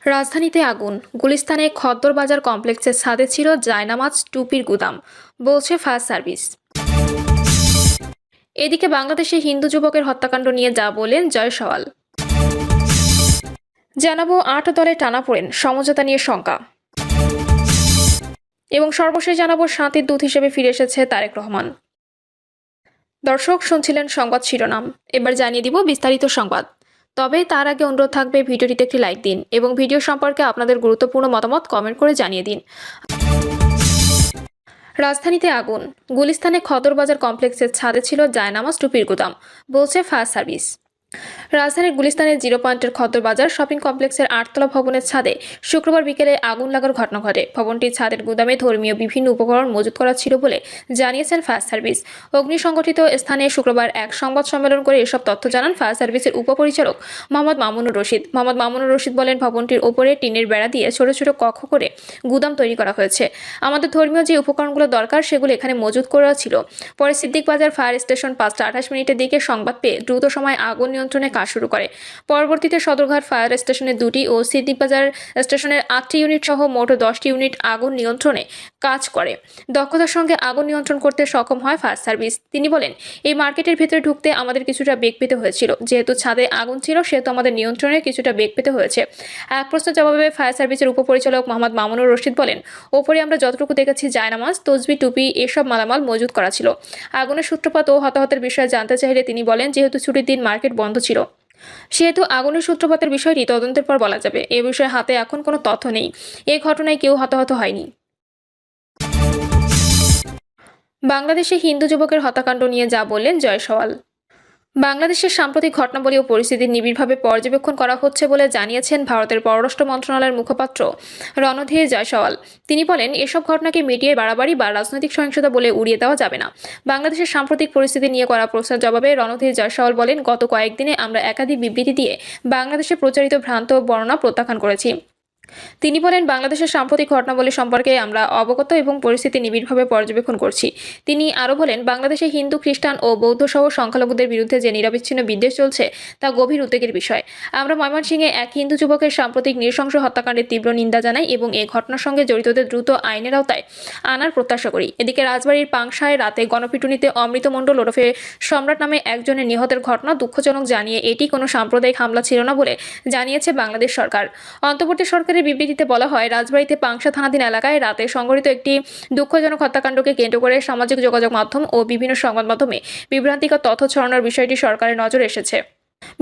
রাজধানীতে আগুন, গুলিস্তানে খদ্দর বাজার কমপ্লেক্সের ছাদে ছিল জায়নামাজ টুপির গুদাম, বলছে ফায়ার সার্ভিস। এদিকে বাংলাদেশে হিন্দু যুবকের হত্যাকাণ্ড নিয়ে যা বলেন জয় সওয়াল। জানাবো ৮ দলে টানাপোড়েন, সমঝোতা নিয়ে শঙ্কা। এবং সর্বশেষ জানাবো শান্তির দূত হিসেবে ফিরে এসেছে তারেক রহমান। দর্শক শুনছিলেন সংবাদ শিরোনাম, এবার জানিয়ে দিব বিস্তারিত সংবাদ। তবে তার আগে অনুরোধ থাকবে ভিডিওটিতে একটি লাইক দিন এবং ভিডিও সম্পর্কে আপনাদের গুরুত্বপূর্ণ মতামত কমেন্ট করে জানিয়ে দিন। রাজধানীতে আগুন, গুলিস্তানে খদর বাজার কমপ্লেক্সের ছাদে ছিল জায়নামাজ টুপির গুদাম, বলছে ফায়ার সার্ভিস। রাজধানীর গুলিস্তানের 0 পয়েন্টের খদ্দর বাজার শপিং কমপ্লেক্সের 8তলা ভবনের ছাদে শুক্রবার বিকেলে আগুন লাগার ঘটনা ঘটে। ভবনটির ছাদের গুদামে ধর্মীয় বিভিন্ন উপকরণ মজুত করা ছিল বলে জানিয়েছেন ফায়ার সার্ভিস। অগ্নিসংগঠিত স্থানে শুক্রবার এক সংবাদ সম্মেলন করে এসব তথ্য জানান ফায়ার সার্ভিসের উপপরিচালক মোহাম্মদ মামুনুর রশিদ। মোহাম্মদ মামুনুর রশিদ বলেন, ভবনটির ওপরে টিনের বেড়া দিয়ে ছোট ছোট কক্ষ করে গুদাম তৈরি করা হয়েছে। আমাদের ধর্মীয় যে উপকরণগুলো দরকার সেগুলো এখানে মজুত করা ছিল। পরে সিদ্দিক বাজার ফায়ার স্টেশন 5টা 28 মিনিটের দিকে সংবাদ পেয়ে দ্রুত সময় আগুন নিয়ন্ত্রণে কাজ শুরু করে। পরবর্তীতে সদরঘাট ফায়ার স্টেশনের 2টি ও সিদ্দিক বাজার স্টেশনের 8টি ইউনিট সহ মোট 10টি ইউনিট আগুন নিয়ন্ত্রণে কাজ করে দক্ষতার সঙ্গে আগুন নিয়ন্ত্রণ করতে সক্ষম হয় ফায়ার সার্ভিস। তিনি বলেন, এই মার্কেটের ভিতরে ঢুকতে আমাদের কিছুটা বেগ পেতে হয়েছিল। যেহেতু ছাদে আগুন ছিল সেহেতু আমাদের নিয়ন্ত্রণে কিছুটা বেগ পেতে হয়েছে। এক প্রশ্নের জবাবে ফায়ার সার্ভিসের উপপরিচালক মোহাম্মদ মামুনুর রশিদ বলেন, ওপরে আমরা যতটুকু দেখেছি জায়নামাজ, তসবি, টুপি এসব মালামাল মজুত করা ছিল। আগুনের সূত্রপাত ও হতাহতের বিষয়ে জানতে চাইলে তিনি বলেন, যেহেতু ছুটির দিন মার্কেট বন্ধ ছিল সেহেতু আগুনের সূত্রপাতের বিষয়টি তদন্তের পর বলা যাবে। এ বিষয়ে হাতে এখন কোনো তথ্য নেই। এ ঘটনায় কেউ হতাহত হয়নি। বাংলাদেশে হিন্দু যুবকের হত্যাকাণ্ড নিয়ে যা বললেন জয় সওয়াল। বাংলাদেশের সাম্প্রতিক ঘটনাবলী ও পরিস্থিতির নিবিড়ভাবে পর্যবেক্ষণ করা হচ্ছে বলে জানিয়েছেন ভারতের পররাষ্ট্র মন্ত্রণালয়ের মুখপাত্র রণধীর জয়সওয়াল। তিনি বলেন, এসব ঘটনাকে মিডিয়ায় বাড়াবাড়ি বা রাজনৈতিক সহিংসতা বলে উড়িয়ে দেওয়া যাবে না। বাংলাদেশের সাম্প্রতিক পরিস্থিতি নিয়ে করা প্রশ্নের জবাবে রণধীর জয়সওয়াল বলেন, গত কয়েকদিনে আমরা একাধিক বিবৃতি দিয়ে বাংলাদেশে প্রচারিত ভ্রান্ত বর্ণনা প্রত্যাখ্যান করেছি। তিনি বলেন, বাংলাদেশের সাম্প্রতিক ঘটনাবলী সম্পর্কে আমরা অবগত এবং পরিস্থিতি নিবিড়ভাবে পর্যবেক্ষণ করছি। তিনি আরও বলেন, বাংলাদেশে হিন্দু, খ্রিস্টান ও বৌদ্ধ সহ সংখ্যালঘুদের বিরুদ্ধে যে নিরবিচ্ছিন্ন বিদ্বেষ চলছে তা গভীর উদ্বেগের বিষয়। আমরা ময়মনসিংহে এক হিন্দু যুবকের সাম্প্রতিক নৃশংস হত্যাকাণ্ডের তীব্র নিন্দা জানাই এবং এই ঘটনার সঙ্গে জড়িতদের দ্রুত আইনের আওতায় আনার প্রত্যাশা করি। এদিকে রাজবাড়ীর পাংশায় রাতে গণপিটুনিতে অমৃত মণ্ডল ওরফে সম্রাট নামে একজনের নিহতের ঘটনা দুঃখজনক জানিয়ে এটি কোনো সাম্প্রদায়িক হামলা ছিল না বলে জানিয়েছে বাংলাদেশ সরকার। অন্তর্বর্তী সরকারের বিবৃতিতে বলা হয়, রাজবাড়ীতে পাংশা থানাধীন এলাকায় রাতে সংঘটিত একটি দুঃখজনক হত্যাকাণ্ডকে কেন্দ্র করে সামাজিক যোগাযোগ মাধ্যম ও বিভিন্ন সংবাদ মাধ্যমে বিভ্রান্তিকর তথ্য ছড়ানোর বিষয়টি সরকারের নজরে এসেছে।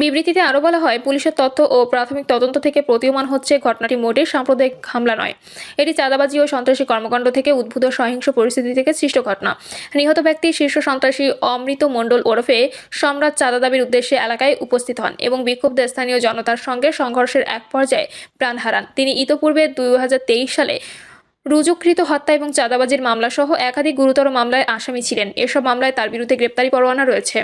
বিবৃতিতে আরও বলা হয়, পুলিশের তথ্য ও প্রাথমিক তদন্ত থেকে প্রতীয়মান হচ্ছে ঘটনাটি মোটেই সাম্প্রদায়িক হামলা নয়। এটি চাঁদাবাজি ও সন্ত্রাসী কর্মকাণ্ড থেকে উদ্ভূত সহিংস পরিস্থিতি থেকে সৃষ্ট ঘটনা। নিহত ব্যক্তি শীর্ষ সন্ত্রাসী অমৃত মণ্ডল ওরফে সম্রাট চাঁদা দাবির উদ্দেশ্যে এলাকায় উপস্থিত হন এবং বিক্ষুব্ধ স্থানীয় জনতার সঙ্গে সংঘর্ষের এক পর্যায়ে প্রাণ হারান। তিনি ইতোপূর্বে 2023 সালে রুজুকৃত হত্যা এবং চাঁদাবাজির মামলা সহ একাধিক গুরুতর মামলায় আসামি ছিলেন। এসব মামলায় তার বিরুদ্ধে গ্রেপ্তারি পরোয়ানা রয়েছে।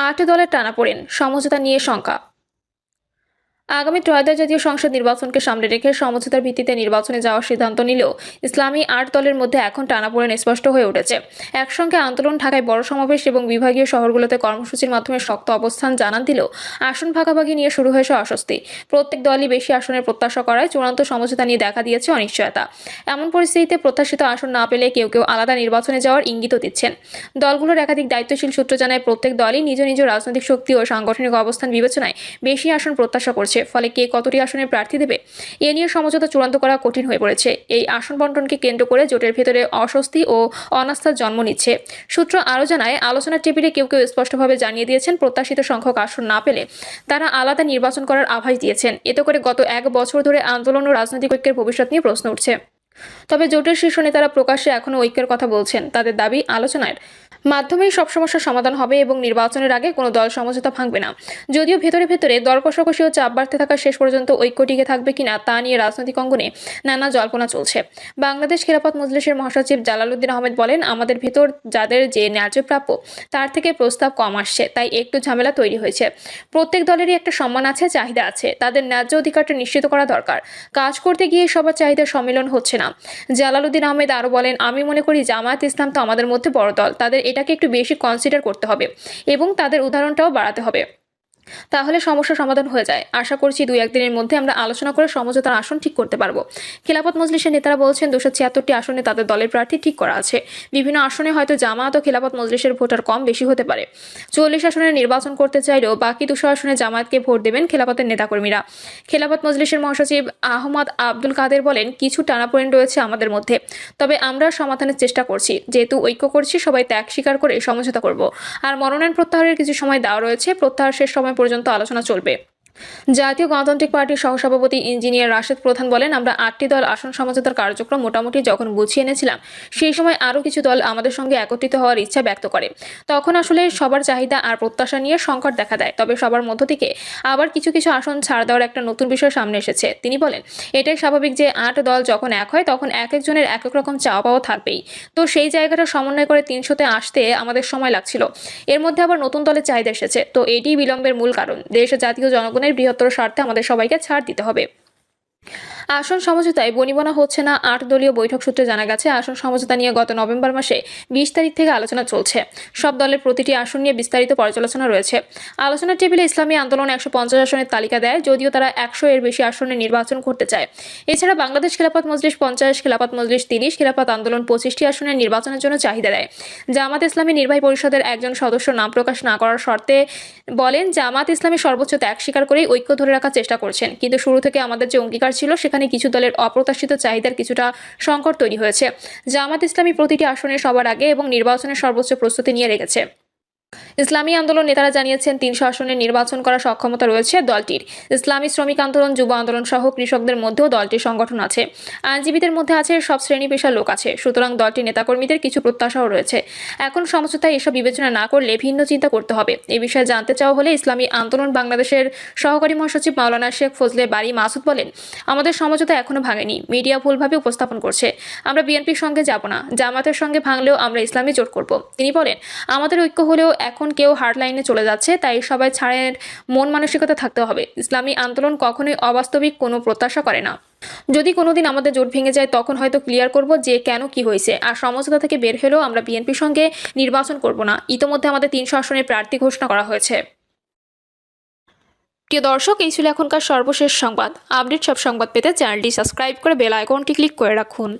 ৮ দলের টানাপোড়েন, সমঝোতা নিয়ে শঙ্কা। আগামী ত্রয়োদশ জাতীয় সংসদ নির্বাচনকে সামনে রেখে সমঝোতার ভিত্তিতে নির্বাচনে যাওয়ার সিদ্ধান্ত নিলেও ইসলামী ৮ দলের মধ্যে এখন টানাপোড়েন স্পষ্ট হয়ে উঠেছে। একসঙ্গে আন্দোলন, ঢাকায় বড় সমাবেশ এবং বিভাগীয় শহরগুলোতে কর্মসূচির মাধ্যমে শক্ত অবস্থান জানান দিলেও আসন ভাগাভাগি নিয়ে শুরু হয়েছে অস্বস্তি। প্রত্যেক দলই বেশি আসনের প্রত্যাশা করায় চূড়ান্ত সমঝোতা নিয়ে দেখা দিয়েছে অনিশ্চয়তা। এমন পরিস্থিতিতে প্রত্যাশিত আসন না পেলে কেউ কেউ আলাদা নির্বাচনে যাওয়ার ইঙ্গিতও দিচ্ছেন। দলগুলোর একাধিক দায়িত্বশীল সূত্র জানায়, প্রত্যেক দলই নিজ নিজ রাজনৈতিক শক্তি ও সাংগঠনিক অবস্থান বিবেচনায় বেশি আসন প্রত্যাশা করছে। ফলে কে কতটি আসনে প্রার্থী দেবে এ নিয়ে সমঝোতা চূড়ান্ত করা কঠিন হয়ে পড়েছে। এই আসন বণ্টনকে কেন্দ্র করে জোটের ভেতরে অস্বস্তি ও অনাস্থার জন্ম নিচ্ছে। সূত্র আরও জানায়, আলোচনার টেবিলে কেউ কেউ স্পষ্টভাবে জানিয়ে দিয়েছেন, প্রত্যাশিত সংখ্যক আসন না পেলে তারা আলাদা নির্বাচন করার আভাস দিয়েছেন। এতে করে গত 1 বছর ধরে আন্দোলন ও রাজনৈতিক ঐক্যের ভবিষ্যৎ নিয়ে প্রশ্ন উঠছে। তবে জোটের শীর্ষ নেতারা প্রকাশ্যে এখনও ঐক্যের কথা বলছেন। তাদের দাবি, আলোচনার মাধ্যমেই সব সমস্যার সমাধান হবে এবং নির্বাচনের আগে কোনো দল সমঝোতা ভাঙবে না। যদিও ভেতরে ভেতরে দর কষাকষি ও চাপ বাড়তে থাকা শেষ পর্যন্ত ঐক্য টিকে থাকবে কিনা তা নিয়ে রাজনৈতিক অঙ্গনে নানা জল্পনা চলছে। বাংলাদেশ খেলাফত মজলিসের মহাসচিব জালালউদ্দিন আহমেদ বলেন, আমাদের ভেতর যাদের যে ন্যায্য প্রাপ্য তার থেকে প্রস্তাব কম আসছে, তাই একটু ঝামেলা তৈরি হয়েছে। প্রত্যেক দলেরই একটা সম্মান আছে, চাহিদা আছে, তাদের ন্যায্য অধিকারটা নিশ্চিত করা দরকার। কাজ করতে গিয়ে সবার চাহিদার সম্মিলন হচ্ছে না। জালালউদ্দিন আহমেদ আরও বলেন, আমি মনে করি জামায়াত ইসলাম তো আমাদের মধ্যে বড় দল, তাদের এটাকে একটু বেশি কনসিডার করতে হবে এবং তাদের উদাহরণটাও বাড়াতে হবে। তাহলে সমস্যার সমাধান হয়ে যায়। আশা করছি 2-1 দিনের মধ্যে আমরা আলোচনা করে সমঝোতার আসন ঠিক করতে পারবো। খিলাফত মজলিসের নেতারা বলছেন 276টি আসনে তাদের দলের প্রার্থী ঠিক করা আছে। বিভিন্ন আসনে হয়তো জামায়াত ও খিলাফত মজলিসের ভোটার কম বেশি হতে পারে। 40 আসনে নির্বাচন করতে চাইলেও বাকি 200 আসনে জামায়াতকে ভোট দেবেন খিলাফতের নেতাকর্মীরা। খিলাফত মজলিসের মহাসচিব আহমদ আব্দুল কাদের বলেন, কিছু টানাপোড়েন রয়েছে আমাদের মধ্যে, তবে আমরা সমাধানের চেষ্টা করছি। যেহেতু ঐক্য করছি, সবাই ত্যাগ স্বীকার করে সমঝোতা করব। আর মনোনয়ন প্রত্যাহারের কিছু সময় দেওয়া রয়েছে, প্রত্যাহার শেষ সময় পর্যন্ত আলোচনা চলবে। জাতীয় গণতান্ত্রিক পার্টির সহসভাপতি ইঞ্জিনিয়ার রাশেদ প্রধান বলেন, আমরা 8টি দল আসন সমঝোতার কার্যক্রম মোটামুটি যখন গুছিয়ে এনেছিলাম, সেই সময় আরও কিছু দল আমাদের সঙ্গে একত্রিত হওয়ার ইচ্ছা ব্যক্ত করে। তখন আসলে সবার চাহিদা আর প্রত্যাশা নিয়ে সংকট দেখা দেয়। তবে সবার মধ্য থেকে আবার কিছু কিছু আসন ছাড় দেওয়ার একটা নতুন বিষয় সামনে এসেছে। তিনি বলেন, এটাই স্বাভাবিক যে 8 দল যখন এক হয় তখন এক একজনের এক এক রকম চাওয়া পাওয়া থাকবেই। তো সেই জায়গাটা সমন্বয় করে 300-তে আসতে আমাদের সময় লাগছিল। এর মধ্যে আবার নতুন দলের চাহিদা এসেছে। তো এটিই বিলম্বের মূল কারণ। দেশ ও জাতীয় জনগণের বৃহত্তর স্বার্থে আমাদের সবাইকে ছাড় দিতে হবে। আসন সমঝোতায় বনিবনা হচ্ছে না। 8 দলীয় বৈঠক সূত্রে জানা গেছে, আসন সমঝোতা নিয়ে গত নভেম্বর মাসে 20 তারিখ থেকে আলোচনা চলছে। সব দলের প্রতিটি আসন নিয়ে বিস্তারিত পর্যালোচনা রয়েছে। আলোচনার টেবিলে ইসলামী আন্দোলন 150 আসনের তালিকা দেয়, যদিও তারা 100 এর বেশি আসনে নির্বাচন করতে চায়। এছাড়া বাংলাদেশ খিলাফত মজলিস 50, খিলাফত মজলিস 30, খিলাফত আন্দোলন 25টি আসনের নির্বাচনের জন্য চাহিদা দেয়। জামাত ইসলামী নির্বাহী পরিষদের একজন সদস্য নাম প্রকাশ না করার শর্তে বলেন, জামাত ইসলামী সর্বোচ্চ ত্যাগ স্বীকার করেই ঐক্য ধরে রাখার চেষ্টা করছেন। কিন্তু শুরু থেকে আমাদের যে অঙ্গীকার ছিল, সেখানে কিছু দলের অপ্রত্যাশিত চাহিদার কিছুটা সংকট তৈরি হয়েছে। জামাত ইসলামী প্রতিটি আসনে সবার আগে এবং নির্বাচনের সর্বোচ্চ প্রস্তুতি নিয়ে রেখেছে। ইসলামী আন্দোলন নেতারা জানিয়েছেন, 300 আসনে নির্বাচন করার সক্ষমতা রয়েছে দলটির। ইসলামী শ্রমিক আন্দোলন, যুব আন্দোলন সহ কৃষকদের মধ্যেও দলটির সংগঠন আছে। আইনজীবীদের মধ্যে আছে, সব শ্রেণী পেশার লোক আছে। সুতরাং দলটির নেতাকর্মীদের কিছু প্রত্যাশাও রয়েছে। এখন সমঝোতায় এসব বিবেচনা না করলে ভিন্ন চিন্তা করতে হবে। এই বিষয়ে জানতে চাওয়া হলে ইসলামী আন্দোলন বাংলাদেশের সহকারী মহাসচিব মাওলানা শেখ ফজলে বারী মাসুদ বলেন, আমাদের সমঝোতা এখনো ভাঙেনি। মিডিয়া ভুলভাবে উপস্থাপন করছে। আমরা বিএনপির সঙ্গে যাব না। জামাতের সঙ্গে ভাঙলেও আমরা ইসলামী জোট করব। তিনি বলেন, আমাদের ঐক্য হলেও এখন কেউ হার্ডলাইনে চলে যাচ্ছে, তাই সবাই ছাড়ের মন মানসিকতা থাকতে হবে। ইসলামী আন্দোলন কখনোই অবাস্তবিক কোনো প্রত্যাশা করে না। যদি কোনোদিন আমাদের জোট ভেঙে যায়, তখন হয়তো ক্লিয়ার করব যে কেন কি হয়েছে। আর সমঝোতা থেকে বের হলেও আমরা বিএনপির সঙ্গে নির্বাচন করব না। ইতোমধ্যে আমাদের 300 আসনের প্রার্থী ঘোষণা করা হয়েছে। প্রিয় দর্শক, এই ছিল এখনকার সর্বশেষ সংবাদ। আপডেট সব সংবাদ পেতে চ্যানেলটি সাবস্ক্রাইব করে বেল আইকনটি ক্লিক করে রাখুন।